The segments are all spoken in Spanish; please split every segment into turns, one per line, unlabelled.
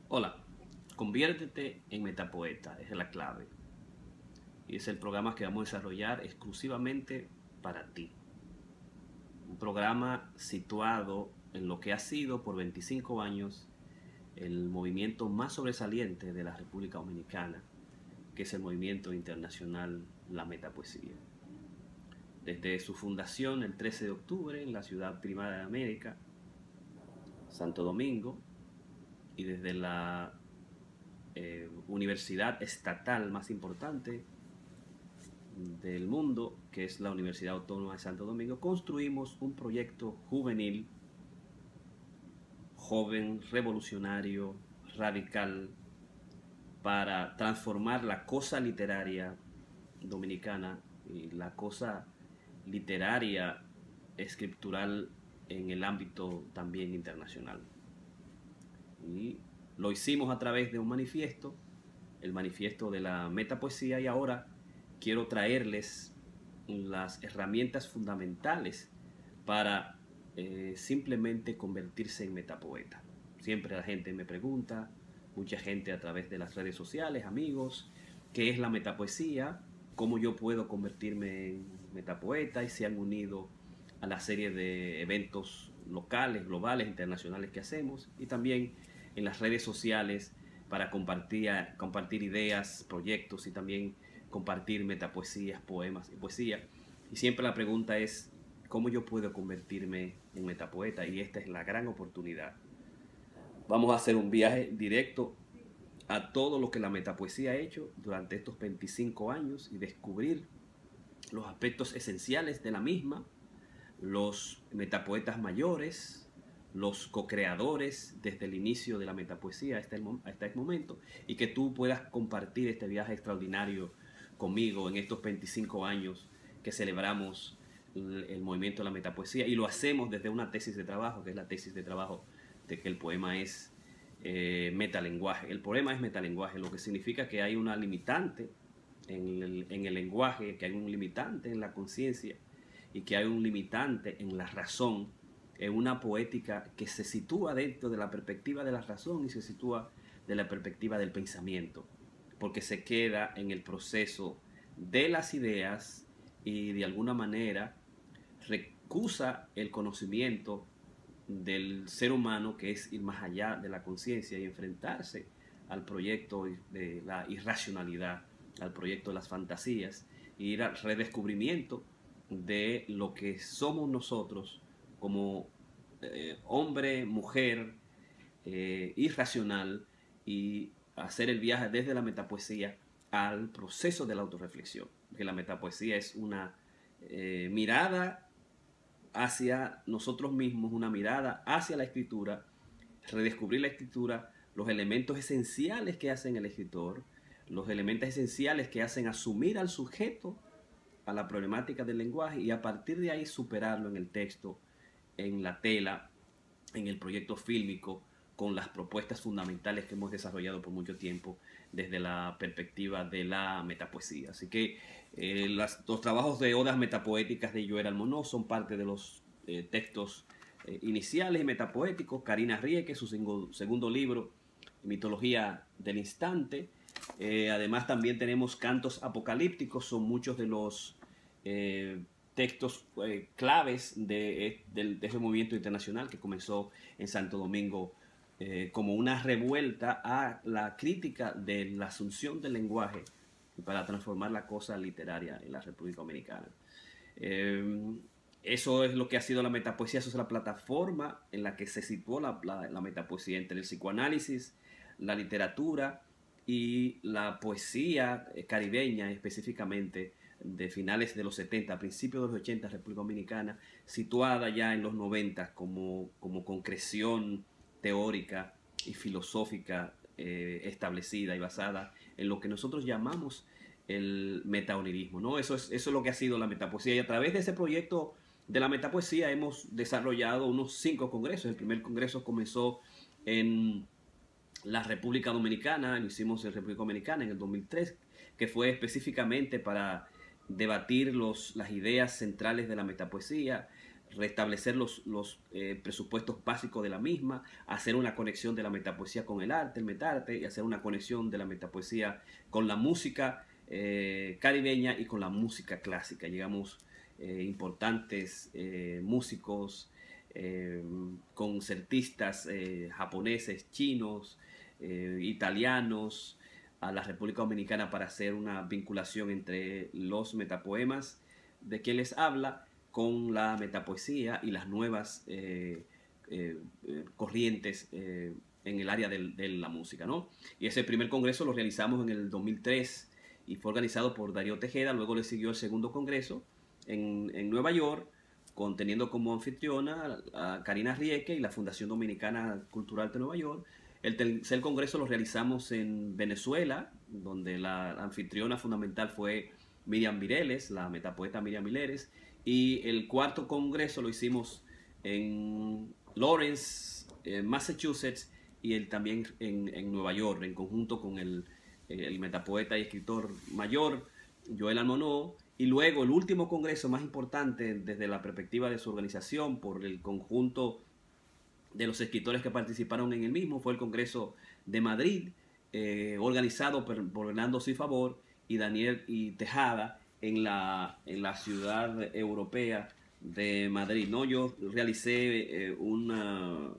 Hola, conviértete en metapoeta, esa es la clave. Y es el programa que vamos a desarrollar exclusivamente para ti. Un programa situado en lo que ha sido por 25 años el movimiento más sobresaliente de la República Dominicana, que es el movimiento internacional La Metapoesía. Desde su fundación el 13 de octubre en la ciudad primada de América, Santo Domingo, y desde la universidad estatal más importante del mundo, que es la Universidad Autónoma de Santo Domingo, construimos un proyecto juvenil, joven, revolucionario, radical, para transformar la cosa literaria dominicana y la cosa literaria escritural en el ámbito también internacional. Y lo hicimos a través de un manifiesto, el manifiesto de la metapoesía, y ahora quiero traerles las herramientas fundamentales para simplemente convertirse en metapoeta. Siempre la gente me pregunta, mucha gente a través de las redes sociales, amigos, ¿qué es la metapoesía? ¿Cómo yo puedo convertirme en metapoeta? Y se han unido a la serie de eventos locales, globales, internacionales que hacemos, y también en las redes sociales para compartir ideas, proyectos y también compartir metapoesías, poemas y poesía. Y siempre la pregunta es, ¿cómo yo puedo convertirme en metapoeta? Y esta es la gran oportunidad. Vamos a hacer un viaje directo a todo lo que la metapoesía ha hecho durante estos 25 años y descubrir los aspectos esenciales de la misma, los metapoetas mayores, los co-creadores desde el inicio de la metapoesía hasta este momento, y que tú puedas compartir este viaje extraordinario conmigo en estos 25 años que celebramos el movimiento de la metapoesía, y lo hacemos desde una tesis de trabajo, que es la tesis de trabajo de que el poema es metalenguaje. El poema es metalenguaje, lo que significa que hay una limitante en el lenguaje, que hay un limitante en la conciencia y que hay un limitante en la razón, en una poética que se sitúa dentro de la perspectiva de la razón y se sitúa de la perspectiva del pensamiento, porque se queda en el proceso de las ideas y de alguna manera recusa el conocimiento del ser humano, que es ir más allá de la conciencia y enfrentarse al proyecto de la irracionalidad, al proyecto de las fantasías, e ir al redescubrimiento de lo que somos nosotros como hombre, mujer, irracional, y hacer el viaje desde la metapoesía al proceso de la autorreflexión. Que la metapoesía es una mirada hacia nosotros mismos, una mirada hacia la escritura, redescubrir la escritura, los elementos esenciales que hacen el escritor, los elementos esenciales que hacen asumir al sujeto a la problemática del lenguaje, y a partir de ahí superarlo en el texto, en la tela, en el proyecto fílmico, con las propuestas fundamentales que hemos desarrollado por mucho tiempo desde la perspectiva de la metapoesía. Así que los trabajos de odas metapoéticas de Joel Almonó son parte de los textos iniciales y metapoéticos. Karina Rieke, su segundo libro, Mitología del Instante. Además también tenemos cantos apocalípticos, son muchos de los textos claves de ese movimiento internacional que comenzó en Santo Domingo como una revuelta a la crítica de la asunción del lenguaje para transformar la cosa literaria en la República Dominicana. Eso es lo que ha sido la metapoesía, eso es la plataforma en la que se situó la metapoesía, entre el psicoanálisis, la literatura y la poesía caribeña, específicamente de finales de los 70, principios de los 80, República Dominicana, situada ya en los 90 como concreción teórica y filosófica establecida y basada en lo que nosotros llamamos el metaonirismo, ¿no? Eso es lo que ha sido la metapoesía, y a través de ese proyecto de la metapoesía hemos desarrollado unos 5 congresos. El primer congreso comenzó en la República Dominicana, lo hicimos en República Dominicana en el 2003, que fue específicamente para debatir las ideas centrales de la metapoesía, restablecer los presupuestos básicos de la misma, hacer una conexión de la metapoesía con el arte, el metarte, y hacer una conexión de la metapoesía con la música caribeña y con la música clásica. Llegamos importantes músicos, concertistas japoneses, chinos, italianos, a la República Dominicana para hacer una vinculación entre los metapoemas de que les habla con la metapoesía y las nuevas corrientes en el área de la música, ¿no? Y ese primer congreso lo realizamos en el 2003 y fue organizado por Darío Tejeda. Luego le siguió el segundo congreso en Nueva York, teniendo como anfitriona a Karina Rieke y la Fundación Dominicana Cultural de Nueva York. El tercer congreso lo realizamos en Venezuela, donde la anfitriona fundamental fue Miriam Mireles, la metapoeta Miriam Mireles. Y el cuarto congreso lo hicimos en Lawrence, Massachusetts, y también en Nueva York, en conjunto con el metapoeta y escritor mayor Joel Almonó. Y luego el último congreso más importante desde la perspectiva de su organización por el conjunto de los escritores que participaron en el mismo fue el Congreso de Madrid, organizado por Hernando Cifavor y Daniel y Tejada en la ciudad europea de Madrid, ¿no? Yo realicé un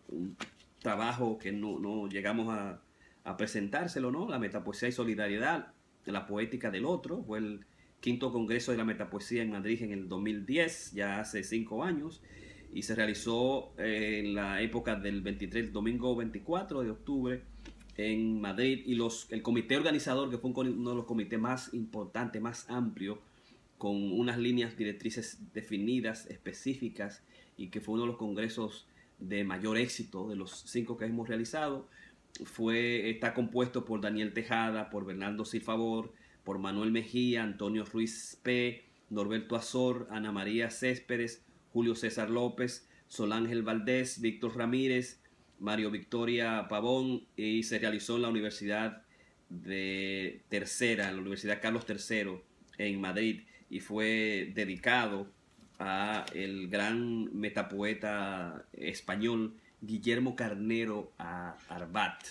trabajo que no llegamos a presentárselo, ¿no? La metapoesía y solidaridad, la poética del otro. Fue el quinto congreso de la metapoesía en Madrid en el 2010, ya hace 5 años, y se realizó en la época del domingo 24 de octubre en Madrid, y el comité organizador, que fue uno de los comités más importantes, más amplios, con unas líneas directrices definidas, específicas, y que fue uno de los congresos de mayor éxito de los 5 que hemos realizado. Está compuesto por Daniel Tejada, por Bernardo Cifavor, por Manuel Mejía, Antonio Ruiz P., Norberto Azor, Ana María Céspedes, Julio César López, Solángel Valdés, Víctor Ramírez, Mario Victoria Pavón, y se realizó en la Universidad en la Universidad Carlos III en Madrid, y fue dedicado a el gran metapoeta español Guillermo Carnero Arbat,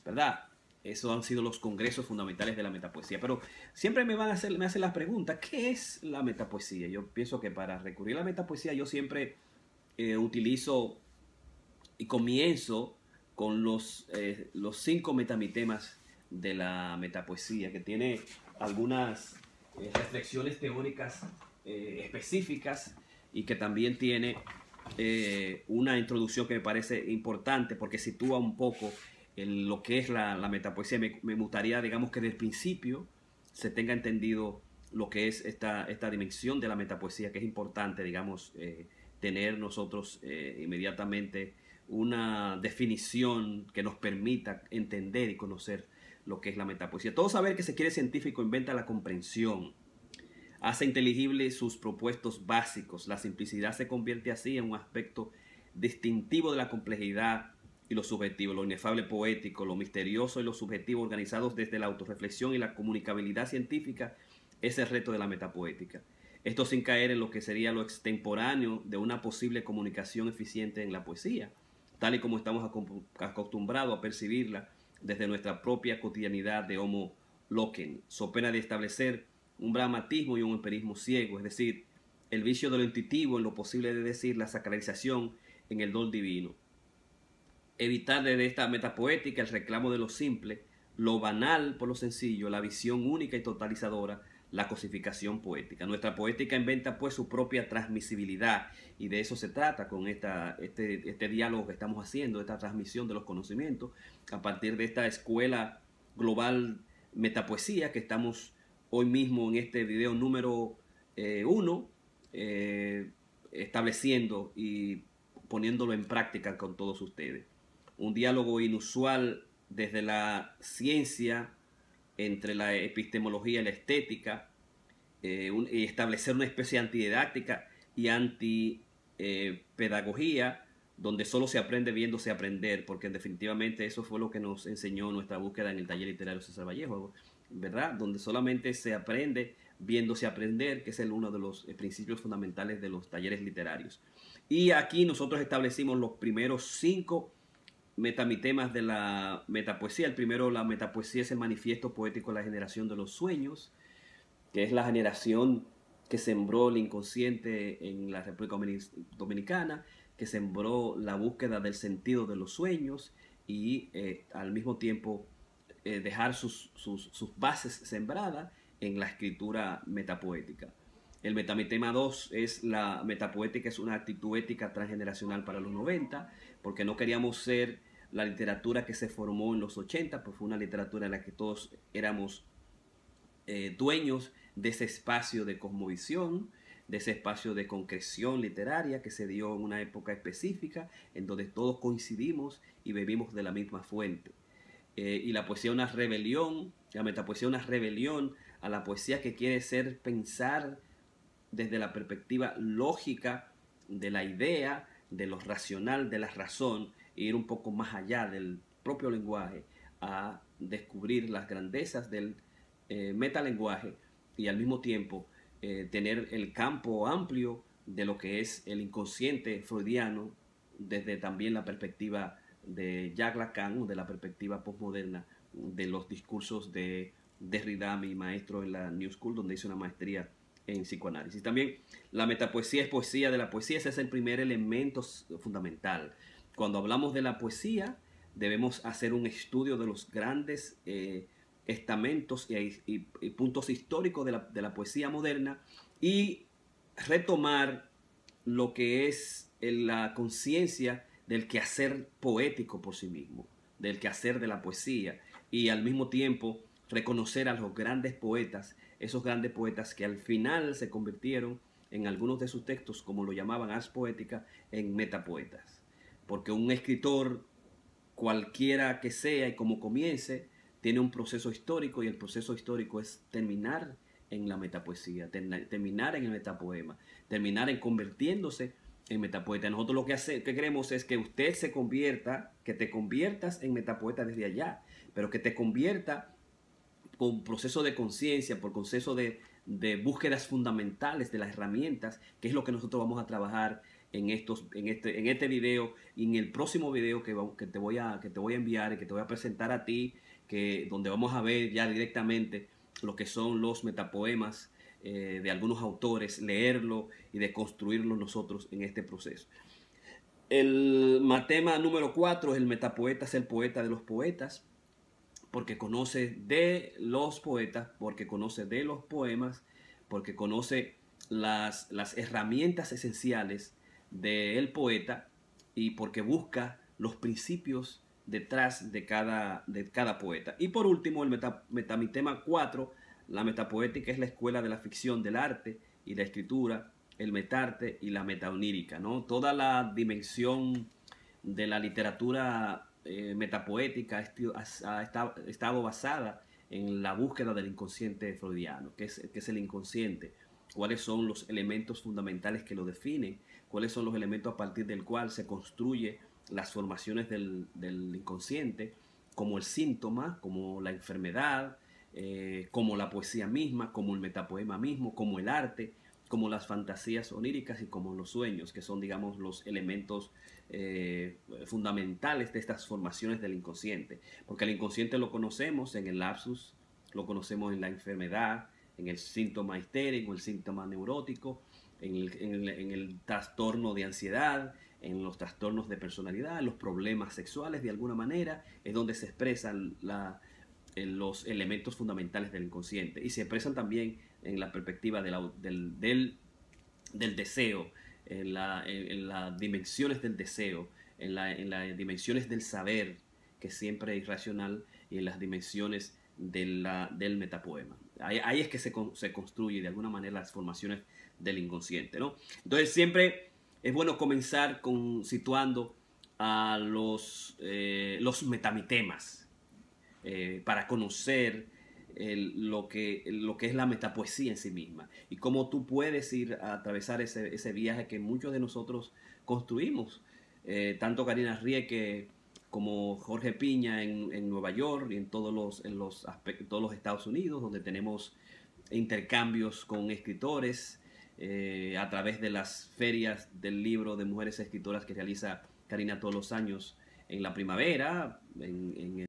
¿verdad? Esos han sido los congresos fundamentales de la metapoesía. Pero siempre me hacen la pregunta, ¿qué es la metapoesía? Yo pienso que para recurrir a la metapoesía yo siempre utilizo y comienzo con los 5 metamitemas de la metapoesía, que tiene algunas reflexiones teóricas específicas, y que también tiene una introducción que me parece importante porque sitúa un poco lo que es la metapoesía. Me gustaría, digamos, que desde el principio se tenga entendido lo que es esta dimensión de la metapoesía, que es importante, digamos, tener nosotros inmediatamente una definición que nos permita entender y conocer lo que es la metapoesía. Todo saber que se quiere científico inventa la comprensión, hace inteligible sus propuestos básicos. La simplicidad se convierte así en un aspecto distintivo de la complejidad y lo subjetivo, lo inefable poético, lo misterioso y lo subjetivo, organizados desde la autorreflexión y la comunicabilidad científica, es el reto de la metapoética. Esto sin caer en lo que sería lo extemporáneo de una posible comunicación eficiente en la poesía, tal y como estamos acostumbrados a percibirla desde nuestra propia cotidianidad de Homo Loquen, so pena de establecer un dramatismo y un empirismo ciego, es decir, el vicio de lo intuitivo en lo posible de decir, la sacralización en el don divino. Evitar desde esta metapoética el reclamo de lo simple, lo banal por lo sencillo, la visión única y totalizadora, la cosificación poética. Nuestra poética inventa pues su propia transmisibilidad, y de eso se trata con este diálogo que estamos haciendo, esta transmisión de los conocimientos a partir de esta escuela global metapoesía que estamos hoy mismo en este video número 1 estableciendo y poniéndolo en práctica con todos ustedes. Un diálogo inusual desde la ciencia, entre la epistemología y la estética, y establecer una especie de antididáctica y antipedagogía, donde solo se aprende viéndose aprender, porque definitivamente eso fue lo que nos enseñó nuestra búsqueda en el taller literario César Vallejo, ¿verdad? Donde solamente se aprende viéndose aprender, que es uno de los principios fundamentales de los talleres literarios. Y aquí nosotros establecimos los primeros 5 metamitemas de la metapoesía. El primero, la metapoesía es el manifiesto poético de la generación de los sueños, que es la generación que sembró el inconsciente en la República Dominicana, que sembró la búsqueda del sentido de los sueños y al mismo tiempo dejar sus bases sembradas en la escritura metapoética. El metamitema 2 es la metapoética, es una actitud ética transgeneracional para los 90, porque no queríamos ser la literatura que se formó en los 80, pues fue una literatura en la que todos éramos dueños de ese espacio de cosmovisión, de ese espacio de concreción literaria que se dio en una época específica, en donde todos coincidimos y bebimos de la misma fuente. Y la poesía una rebelión, la metapoesía una rebelión a la poesía que quiere ser pensar desde la perspectiva lógica de la idea, de lo racional, de la razón, e ir un poco más allá del propio lenguaje a descubrir las grandezas del metalenguaje y al mismo tiempo tener el campo amplio de lo que es el inconsciente freudiano desde también la perspectiva de Jacques Lacan, de la perspectiva postmoderna de los discursos de Derrida, mi maestro en la New School, donde hice una maestría en psicoanálisis. También la metapoesía es poesía de la poesía, ese es el primer elemento fundamental. Cuando hablamos de la poesía, debemos hacer un estudio de los grandes estamentos y puntos históricos de la poesía moderna y retomar lo que es la conciencia del quehacer poético por sí mismo, del quehacer de la poesía, y al mismo tiempo reconocer a los grandes poetas, esos grandes poetas que al final se convirtieron en algunos de sus textos, como lo llamaban ars poética, en metapoetas. Porque un escritor, cualquiera que sea y como comience, tiene un proceso histórico, y el proceso histórico es terminar en la metapoesía, terminar en el metapoema, terminar en convirtiéndose en metapoeta. Nosotros lo que queremos es que usted se convierta, que te conviertas en metapoeta desde allá, pero que te convierta con proceso de conciencia, por proceso de búsquedas fundamentales de las herramientas, que es lo que nosotros vamos a trabajar en este video y en el próximo video que te voy a enviar y que te voy a presentar a ti, donde vamos a ver ya directamente lo que son los metapoemas de algunos autores, leerlo y de construirlo nosotros en este proceso. El tema número 4 es el metapoeta, es el poeta de los poetas, porque conoce de los poetas, porque conoce de los poemas, porque conoce las herramientas esenciales del poeta y porque busca los principios detrás de cada poeta. Y por último, el metamitema 4, la metapoética es la escuela de la ficción, del arte y la escritura, el metarte y la metaonírica, ¿no? Toda la dimensión de la literatura metapoética ha estado basada en la búsqueda del inconsciente freudiano. ¿Qué es el inconsciente? ¿Cuáles son los elementos fundamentales que lo definen? ¿Cuáles son los elementos a partir del cual se construye las formaciones del inconsciente, como el síntoma, como la enfermedad, como la poesía misma, como el metapoema mismo, como el arte, como las fantasías oníricas y como los sueños, que son, digamos, los elementos fundamentales de estas formaciones del inconsciente? Porque el inconsciente lo conocemos en el lapsus, lo conocemos en la enfermedad, en el síntoma histérico, el síntoma neurótico, en el trastorno de ansiedad, en los trastornos de personalidad, en los problemas sexuales. De alguna manera es donde se expresan los elementos fundamentales del inconsciente, y se expresan también en la perspectiva del deseo, en las dimensiones del deseo, en las dimensiones del saber, que siempre es irracional, y en las dimensiones del metapoema. Ahí es que se construye de alguna manera las formaciones del inconsciente, ¿no? Entonces siempre es bueno comenzar situando a los metamitemas para conocer lo que es la metapoesía en sí misma, y cómo tú puedes ir a atravesar ese viaje que muchos de nosotros construimos, tanto Karina Rieke como Jorge Piña en Nueva York y en todos los Estados Unidos, donde tenemos intercambios con escritores a través de las ferias del libro de mujeres escritoras que realiza Karina todos los años en la primavera, en